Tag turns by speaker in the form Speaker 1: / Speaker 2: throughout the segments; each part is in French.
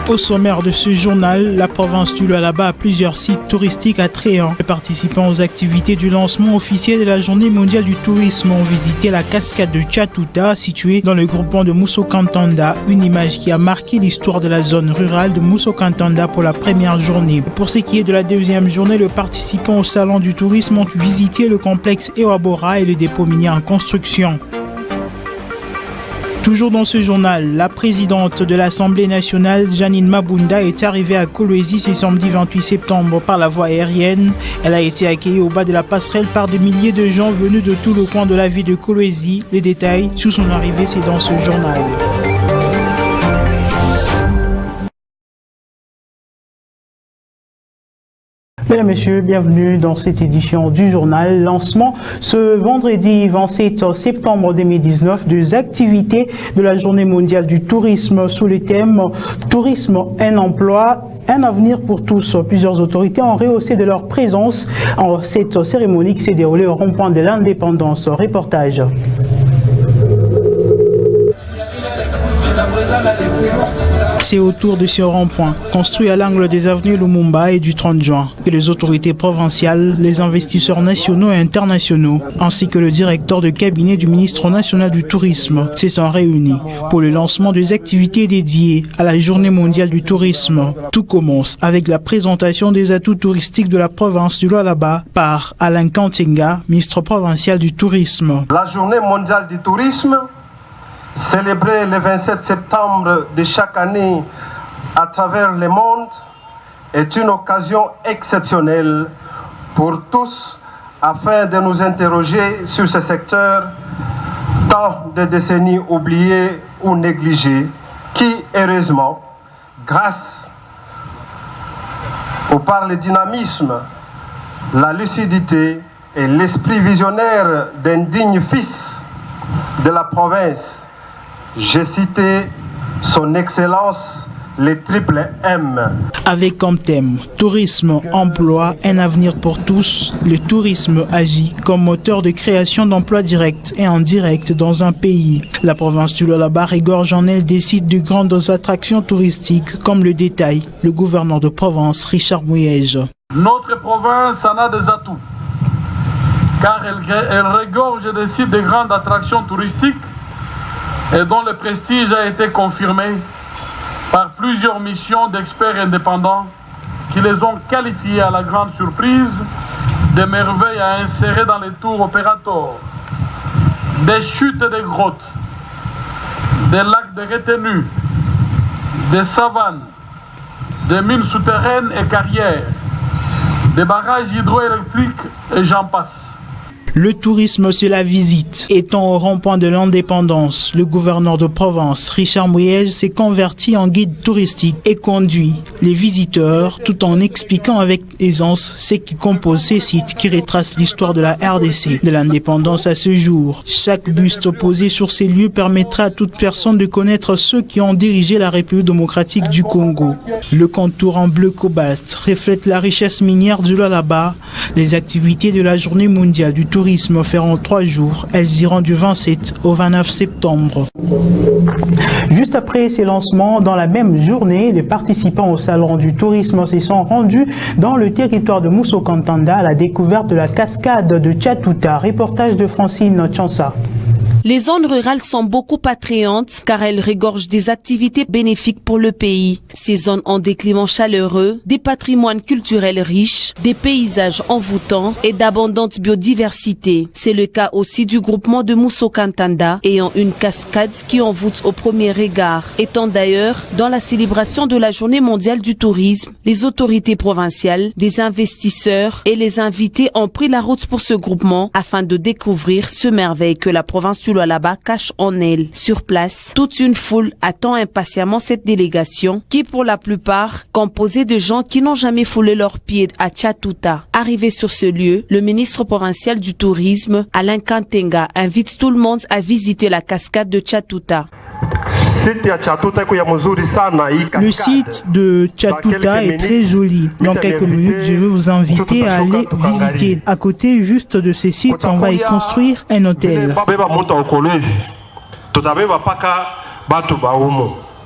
Speaker 1: Au sommaire de ce journal, la province du Lualaba a plusieurs sites touristiques attrayants. Les participants aux activités du lancement officiel de la Journée mondiale du tourisme ont visité la cascade de Tchatouta, située dans le groupement de Mousso-Kantanda, une image qui a marqué l'histoire de la zone rurale de Mousso-Kantanda pour la première journée. Pour ce qui est de la deuxième journée, les participants au salon du tourisme ont visité le complexe Ewabora et le dépôt minier en construction. Toujours dans ce journal, la présidente de l'Assemblée nationale, Janine Mabunda, est arrivée à Kolwezi ce samedi 28 septembre par la voie aérienne. Elle a été accueillie au bas de la passerelle par des milliers de gens venus de tout le coin de la ville de Kolwezi. Les détails sur son arrivée, c'est dans ce journal. Mesdames et messieurs, bienvenue dans cette édition du journal. Lancement ce vendredi 27 septembre 2019 des activités de la Journée mondiale du tourisme sous le thème « Tourisme, un emploi, un avenir pour tous ». Plusieurs autorités ont rehaussé de leur présence en cette cérémonie qui s'est déroulée au rond-point de l'Indépendance. Reportage. C'est autour de ce rond-point, construit à l'angle des avenues Lumumba et du 30 juin, que les autorités provinciales, les investisseurs nationaux et internationaux, ainsi que le directeur de cabinet du ministre national du tourisme, se sont réunis pour le lancement des activités dédiées à la Journée mondiale du tourisme. Tout commence avec la présentation des atouts touristiques de la province du Lualaba par Alain Kantinga, ministre provincial du tourisme.
Speaker 2: La Journée mondiale du tourisme, célébrée le 27 septembre de chaque année à travers le monde, est une occasion exceptionnelle pour tous afin de nous interroger sur ce secteur tant de décennies oubliées ou négligées qui, heureusement, grâce par le dynamisme, la lucidité et l'esprit visionnaire d'un digne fils de la province, j'ai cité son excellence, les triple M.
Speaker 1: Avec comme thème tourisme, emploi, un avenir pour tous, le tourisme agit comme moteur de création d'emplois directs et indirects dans un pays. La province du Lualaba regorge en elle des sites de grandes attractions touristiques, comme le détaille le gouverneur de province Richard Mouyège.
Speaker 3: Notre province en a des atouts, car elle regorge des sites de grandes attractions touristiques et dont le prestige a été confirmé par plusieurs missions d'experts indépendants qui les ont qualifiés à la grande surprise des merveilles à insérer dans les tours opérateurs, des chutes et des grottes, des lacs de retenue, des savanes, des mines souterraines et carrières, des barrages hydroélectriques et j'en passe.
Speaker 1: Le tourisme, c'est la visite. Étant au rond-point de l'Indépendance, le gouverneur de province, Richard Mouyège, s'est converti en guide touristique et conduit les visiteurs tout en expliquant avec aisance ce qui compose ces sites qui retracent l'histoire de la RDC, de l'indépendance à ce jour. Chaque buste posé sur ces lieux permettra à toute personne de connaître ceux qui ont dirigé la République démocratique du Congo. Le contour en bleu cobalt reflète la richesse minière du Lualaba. Les activités de la Journée mondiale du tourisme feront 3 jours. Elles iront du 27 au 29 septembre. Juste après ces lancements, dans la même journée, les participants au salon du tourisme se sont rendus dans le territoire de Mousso-Kantanda à la découverte de la cascade de Tchatouta. Reportage de Francine Tchansa.
Speaker 4: Les zones rurales sont beaucoup attrayantes car elles regorgent des activités bénéfiques pour le pays. Ces zones ont des climats chaleureux, des patrimoines culturels riches, des paysages envoûtants et d'abondante biodiversité. C'est le cas aussi du groupement de Mousso-Kantanda ayant une cascade qui envoûte au premier regard. Étant d'ailleurs dans la célébration de la Journée mondiale du tourisme, les autorités provinciales, des investisseurs et les invités ont pris la route pour ce groupement afin de découvrir ce merveille que la province du Lualaba cache en elle. Sur place, toute une foule attend impatiemment cette délégation qui pour la plupart composée de gens qui n'ont jamais foulé leurs pieds à Tchatouta. Arrivé sur ce lieu, le ministre provincial du tourisme, Alain Kantenga, invite tout le monde à visiter la cascade de Tchatouta.
Speaker 1: Le site de Tchatouta est très joli. Dans quelques minutes, je vais vous inviter à aller visiter. À côté juste de ces sites, on va y construire un hôtel.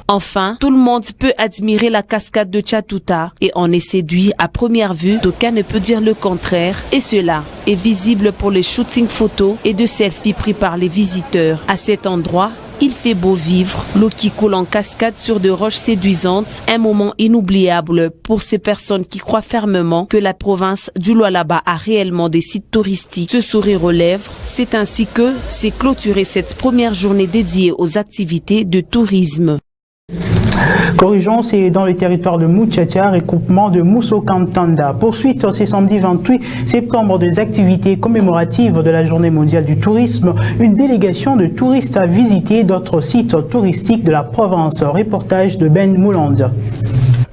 Speaker 4: Enfin, tout le monde peut admirer la cascade de Tchatouta et on est séduit à première vue, d'aucuns ne peut dire le contraire. Et cela est visible pour les shootings photos et de selfies pris par les visiteurs. À cet endroit, il fait beau vivre, l'eau qui coule en cascade sur de roches séduisantes, un moment inoubliable pour ces personnes qui croient fermement que la province du Lualaba a réellement des sites touristiques. Ce sourire aux lèvres, c'est ainsi que s'est clôturée cette première journée dédiée aux activités de tourisme.
Speaker 1: Corrigeons, c'est dans le territoire de Moutchatia, regroupement de Mousso-Kantanda. Poursuite ce samedi 28 septembre des activités commémoratives de la Journée mondiale du tourisme. Une délégation de touristes a visité d'autres sites touristiques de la province. Reportage de Ben Moulande.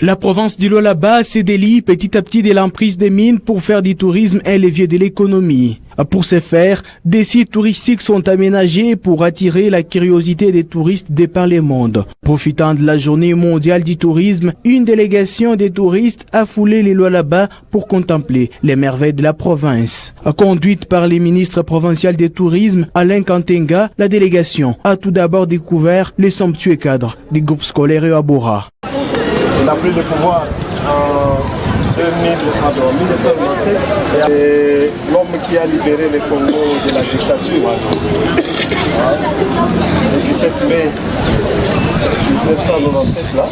Speaker 5: La province du Lualaba se délie petit à petit de l'emprise des mines pour faire du tourisme un levier de l'économie. Pour ce faire, des sites touristiques sont aménagés pour attirer la curiosité des touristes de par le monde. Profitant de la journée mondiale du tourisme, une délégation des touristes a foulé les Lualaba pour contempler les merveilles de la province. Conduite par le ministre provincial du tourisme, Alain Kantenga, la délégation a tout d'abord découvert les somptueux cadres du groupe scolaire Abora.
Speaker 2: Il a pris le pouvoir en 1996 et l'homme qui a libéré le Congo de la dictature. Le 17 mai 1997 là.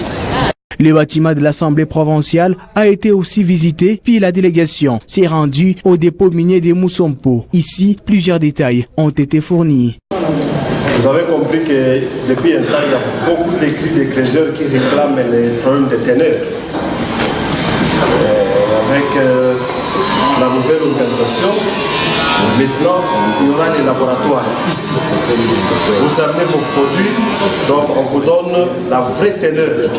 Speaker 5: Le bâtiment de l'Assemblée provinciale a été aussi visité, puis la délégation s'est rendue au dépôt minier de Moussompo. Ici, plusieurs détails ont été fournis.
Speaker 2: Vous avez compris que depuis un temps, il y a beaucoup d'écrits de créateurs qui réclament les problèmes de teneur. Avec la nouvelle organisation, maintenant, il y aura des laboratoires ici. Vous amenez vos produits, donc on vous donne la vraie teneur.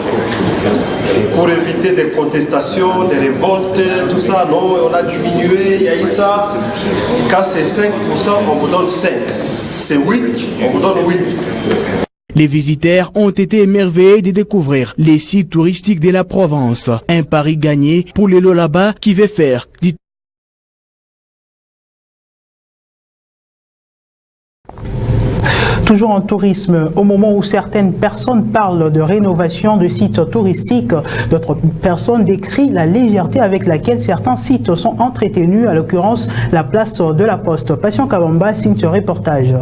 Speaker 2: Pour éviter des contestations, des révoltes, tout ça, non, on a diminué, il y a eu ça. Quand c'est 5%, on vous donne 5. C'est 8, on vous donne 8.
Speaker 5: Les visiteurs ont été émerveillés de découvrir les sites touristiques de la province. Un pari gagné pour les Lualaba qui veut faire du
Speaker 1: Toujours en tourisme, au moment où certaines personnes parlent de rénovation de sites touristiques, d'autres personnes décrivent la légèreté avec laquelle certains sites sont entretenus, à l'occurrence la place de la Poste. Passion Kabamba signe ce reportage.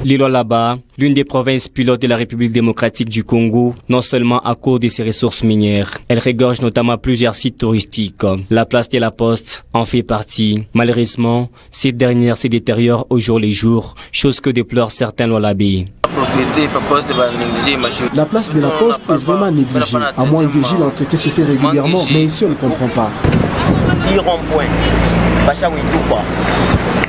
Speaker 6: Le Lualaba, l'une des provinces pilotes de la République démocratique du Congo, non seulement à cause de ses ressources minières, elle regorge notamment plusieurs sites touristiques. La place de la Poste en fait partie. Malheureusement, cette dernière se détériore au jour le jour, chose que déplorent certains Lualabais.
Speaker 7: La place de la Poste est vraiment négligée. À moins que Gilles l'entretien se fait régulièrement, mais ici on ne comprend pas.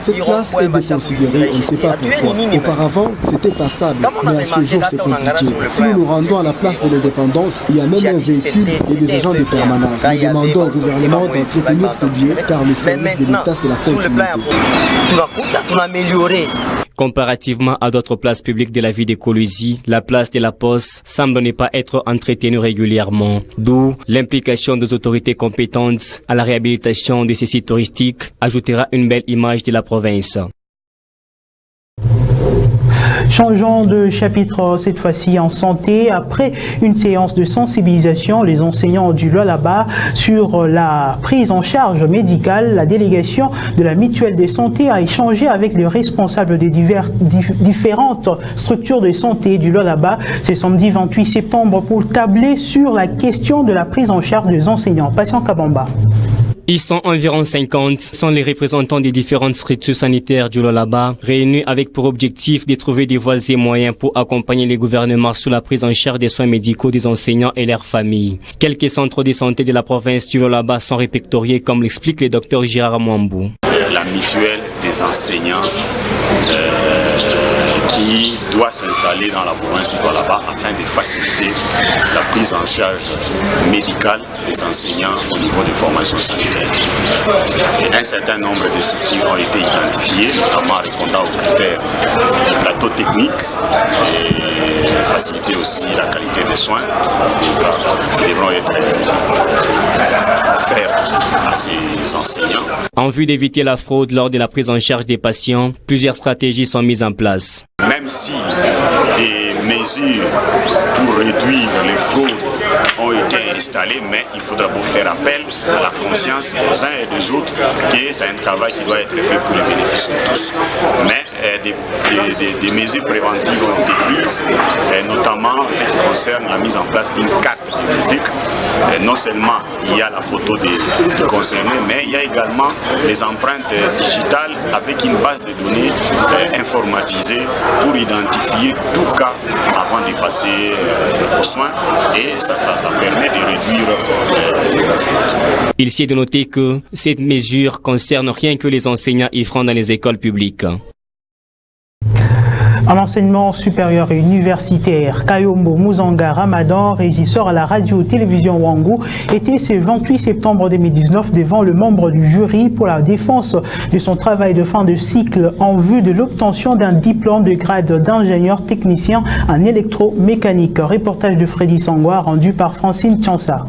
Speaker 7: Cette place est déconsidérée, on ne sait pas pourquoi. Auparavant, c'était passable, mais à ce jour, c'est compliqué. Si nous nous rendons à la place de l'indépendance, il y a même un véhicule et des agents de permanence. Nous demandons au gouvernement d'entretenir ces lieux, car le service de l'État, c'est la continuité.
Speaker 6: Comparativement à d'autres places publiques de la ville de Kolwezi, la place de la Poste semble ne pas être entretenue régulièrement. D'où l'implication des autorités compétentes à la réhabilitation de ces sites touristiques ajoutera une belle image de la province.
Speaker 1: Changeons de chapitre cette fois-ci en santé. Après une séance de sensibilisation, les enseignants du Lualaba sur la prise en charge médicale, la délégation de la mutuelle de santé a échangé avec les responsables des différentes structures de santé du Lualaba ce samedi 28 septembre pour tabler sur la question de la prise en charge des enseignants. Patient Kabamba.
Speaker 6: Ils sont environ 50, sont les représentants des différentes structures sanitaires du Lualaba, réunis avec pour objectif de trouver des voies et moyens pour accompagner les gouvernements sur la prise en charge des soins médicaux des enseignants et leurs familles. Quelques centres de santé de la province du Lualaba sont répertoriés comme l'explique le docteur Gérard Mwambou.
Speaker 8: La mutuelle des enseignants qui doit s'installer dans la province du Lualaba afin de faciliter la prise en charge médicale des enseignants au niveau de formation sanitaire. Et un certain nombre de structures ont été identifiées, notamment répondant aux critères du plateau technique et faciliter aussi la qualité des soins qui devront être offerts à ces enseignants.
Speaker 6: En vue d'éviter la fraude lors de la prise en charge des patients, plusieurs stratégies sont mises en place.
Speaker 8: Même si des mesures pour réduire les fraudes ont été installées, mais il faudra pour faire appel à la conscience des uns et des autres que c'est un travail qui doit être fait pour le bénéfice de tous. Mais des mesures préventives ont été prises, notamment ce qui concerne la mise en place d'une carte biométrique. Non seulement il y a la photo des concernés, mais il y a également les empreintes digitales avec une base de données informatisée pour identifier tout cas avant de passer aux soins, et ça permet de réduire la faute.
Speaker 6: Il s'est de noter que cette mesure concerne rien que les enseignants œuvrant dans les écoles publiques.
Speaker 1: En enseignement supérieur et universitaire, Kayombo Muzanga Ramadan, régisseur à la radio-télévision Wangu, était ce 28 septembre 2019 devant le membre du jury pour la défense de son travail de fin de cycle en vue de l'obtention d'un diplôme de grade d'ingénieur technicien en électromécanique. Reportage de Freddy Sangwa rendu par Francine Chansa.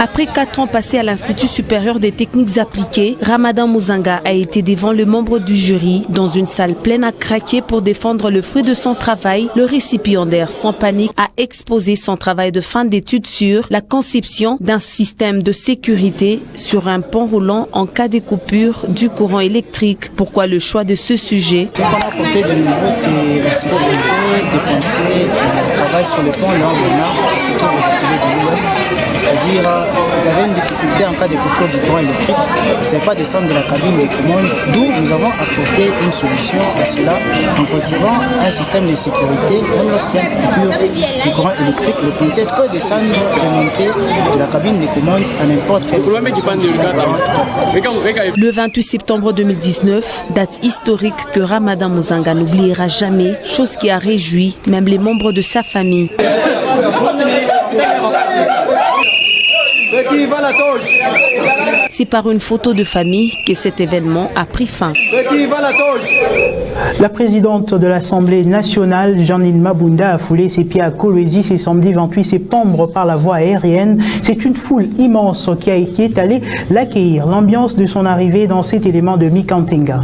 Speaker 4: Après 4 ans passés à l'Institut supérieur des techniques appliquées, Ramadan Muzanga a été devant le membre du jury dans une salle pleine à craquer pour défendre le fruit de son travail. Le récipiendaire sans panique a exposé son travail de fin d'études sur la conception d'un système de sécurité sur un pont roulant en cas de coupure du courant électrique. Pourquoi le choix de ce sujet?
Speaker 9: Ce qu'on a porté de nouveau, c'est la sécurité des pontiers, le travail sur le pont, là on a, surtout vous appelez de l'Ouest. C'est-à-dire, vous avez une difficulté en cas de coupure du courant électrique, c'est pas descendre de la cabine des commandes, d'où nous avons apporté une solution à cela en concevant un système de sécurité. Même lorsqu'il y a une coupure du courant électrique, le pontier peut descendre et monter de la cabine des commandes à n'importe quel moment.
Speaker 4: Le 28 septembre 2019, date historique que Ramadan Muzanga n'oubliera jamais, chose qui a réjoui même les membres de sa famille. C'est par une photo de famille que cet événement a pris fin.
Speaker 1: La présidente de l'Assemblée nationale, Janine Mabunda, a foulé ses pieds à Kolwezi ce samedi 28 septembre par la voie aérienne. C'est une foule immense qui est allée l'accueillir. L'ambiance de son arrivée dans cet élément de Mikantenga.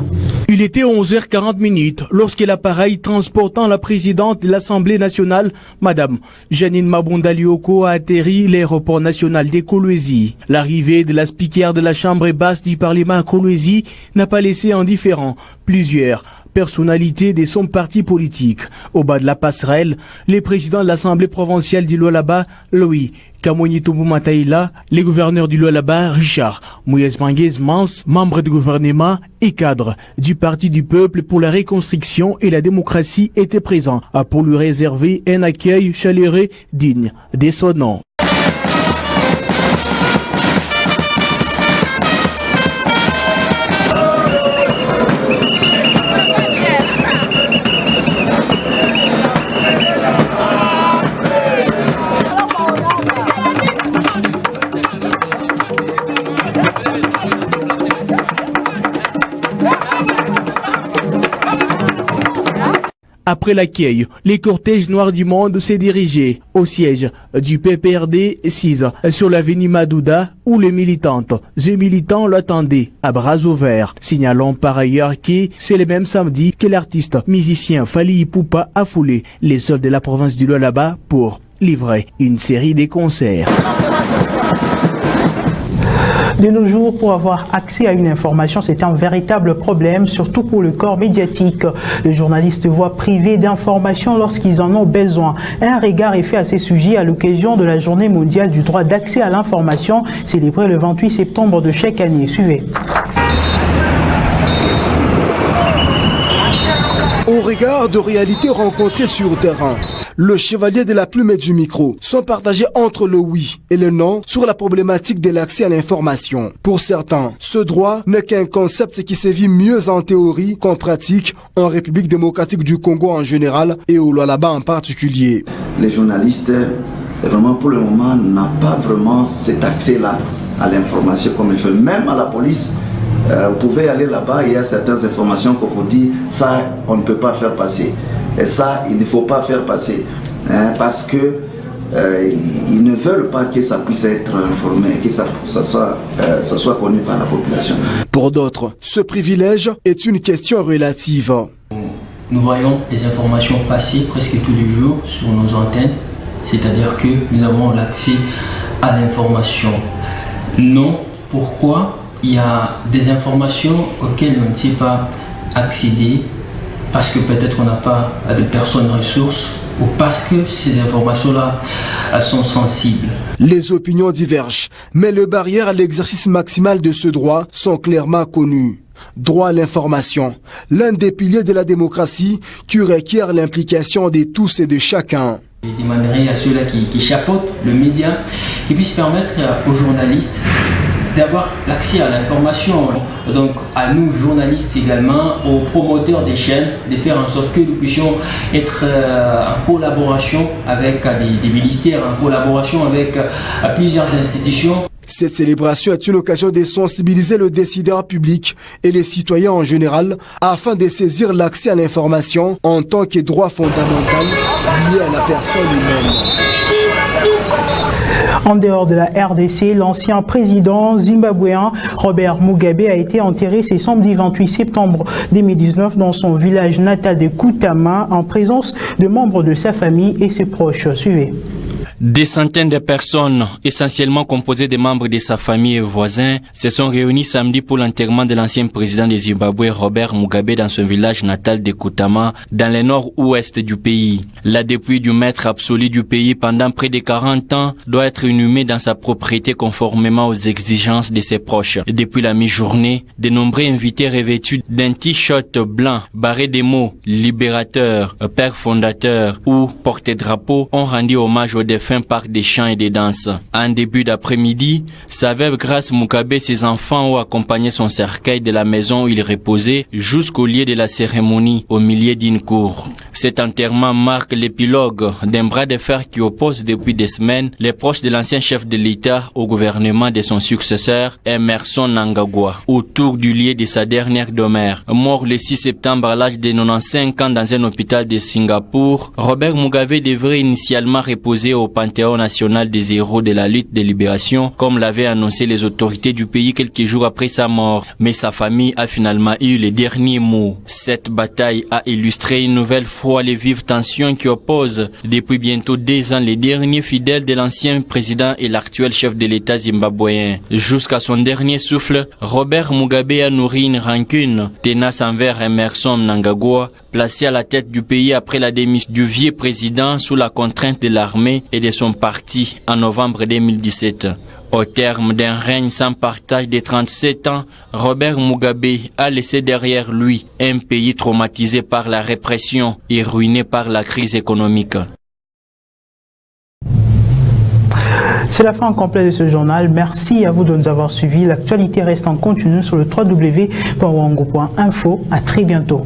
Speaker 5: Il était 11h40 lorsque l'appareil transportant la présidente de l'Assemblée nationale, Madame Janine Mabunda Lioko, a atterri l'aéroport national de Kolwezi. L'arrivée de la speaker de la Chambre basse du Parlement à Kolwezi n'a pas laissé indifférent plusieurs personnalités de son parti politique. Au bas de la passerelle, les présidents de l'Assemblée provinciale du Lualaba, Louis Kamoni Toumou-Mataïla, les gouverneurs du Lualaba, Richard Mouyes-Manguez-Mans, membres du gouvernement et cadres du Parti du Peuple pour la Reconstruction et la Démocratie étaient présents pour lui réserver un accueil chaleureux digne de son nom. Après l'accueil, les cortèges noirs du monde s'est dirigé au siège du PPRD 6 sur l'avenue Madouda où les militantes et militants l'attendaient à bras ouverts. Signalons par ailleurs que c'est le même samedi que l'artiste musicien Fally Ipupa a foulé les sols de la province du Lualaba pour livrer une série de concerts.
Speaker 1: De nos jours, pour avoir accès à une information, c'est un véritable problème, surtout pour le corps médiatique. Les journalistes voient privés d'informations lorsqu'ils en ont besoin. Un regard est fait à ces sujets à l'occasion de la Journée mondiale du droit d'accès à l'information, célébrée le 28 septembre de chaque année. Suivez.
Speaker 7: Au regard de réalités rencontrées sur le terrain, le chevalier de la plume et du micro sont partagés entre le oui et le non sur la problématique de l'accès à l'information. Pour certains, ce droit n'est qu'un concept qui se vit mieux en théorie qu'en pratique en République démocratique du Congo en général et au Lualaba en particulier.
Speaker 10: Les journalistes, vraiment pour le moment, n'ont pas vraiment cet accès-là à l'information comme il faut. Même à la police, vous pouvez aller là-bas, il y a certaines informations qu'on vous dit, ça on ne peut pas faire passer. Et ça, il ne faut pas faire passer, parce que ils ne veulent pas que ça puisse être informé, que ça soit connu par la population.
Speaker 7: Pour d'autres, ce privilège est une question relative.
Speaker 11: Nous voyons les informations passer presque tous les jours sur nos antennes, c'est-à-dire que nous avons l'accès à l'information. Non, pourquoi? Il y a des informations auxquelles on ne sait pas accéder, parce que peut-être on n'a pas de personnes ressources ou parce que ces informations-là sont sensibles.
Speaker 7: Les opinions divergent, mais les barrières à l'exercice maximal de ce droit sont clairement connues. Droit à l'information, l'un des piliers de la démocratie qui requiert l'implication de tous et de chacun.
Speaker 11: Je demanderai à ceux-là qui chapeautent le média, qui puissent permettre aux journalistes d'avoir l'accès à l'information, donc à nous journalistes également, aux promoteurs des chaînes, de faire en sorte que nous puissions être en collaboration avec des ministères, en collaboration avec plusieurs institutions.
Speaker 7: Cette célébration est une occasion de sensibiliser le décideur public et les citoyens en général afin de saisir l'accès à l'information en tant que droit fondamental lié à la personne humaine.
Speaker 1: En dehors de la RDC, l'ancien président zimbabwéen Robert Mugabe a été enterré ce samedi 28 septembre 2019 dans son village natal de Kutama en présence de membres de sa famille et ses proches. Suivez.
Speaker 6: Des centaines de personnes, essentiellement composées des membres de sa famille et voisins, se sont réunies samedi pour l'enterrement de l'ancien président du Zimbabwe, Robert Mugabe, dans son village natal de Kutama, dans le nord-ouest du pays. La dépouille du maître absolu du pays pendant près de 40 ans doit être inhumée dans sa propriété conformément aux exigences de ses proches. Depuis la mi-journée, de nombreux invités revêtus d'un t-shirt blanc, barré des mots « libérateur »,« père fondateur » ou « porte-drapeau » ont rendu hommage aux défunts par des chants et des danses. En début d'après-midi, sa veuve Grace Mugabe et ses enfants ont accompagné son cercueil de la maison où il reposait jusqu'au lieu de la cérémonie au milieu d'une cour. Cet enterrement marque l'épilogue d'un bras de fer qui oppose depuis des semaines les proches de l'ancien chef de l'État au gouvernement de son successeur, Emmerson Mnangagwa, autour du lieu de sa dernière demeure. Mort le 6 septembre à l'âge de 95 ans dans un hôpital de Singapour, Robert Mugabe devrait initialement reposer au Panthéon national des héros de la lutte de libération, comme l'avaient annoncé les autorités du pays quelques jours après sa mort. Mais sa famille a finalement eu les derniers mots. Cette bataille a illustré une nouvelle fois les vives tensions qui opposent depuis bientôt 2 ans les derniers fidèles de l'ancien président et l'actuel chef de l'État zimbabwéen. Jusqu'à son dernier souffle, Robert Mugabe a nourri une rancune tenace envers Emmerson Mnangagwa, placé à la tête du pays après la démission du vieux président sous la contrainte de l'armée et de son parti en novembre 2017. Au terme d'un règne sans partage de 37 ans, Robert Mugabe a laissé derrière lui un pays traumatisé par la répression et ruiné par la crise économique.
Speaker 1: C'est la fin complète de ce journal. Merci à vous de nous avoir suivis. L'actualité reste en continu sur le www.wango.info. À très bientôt.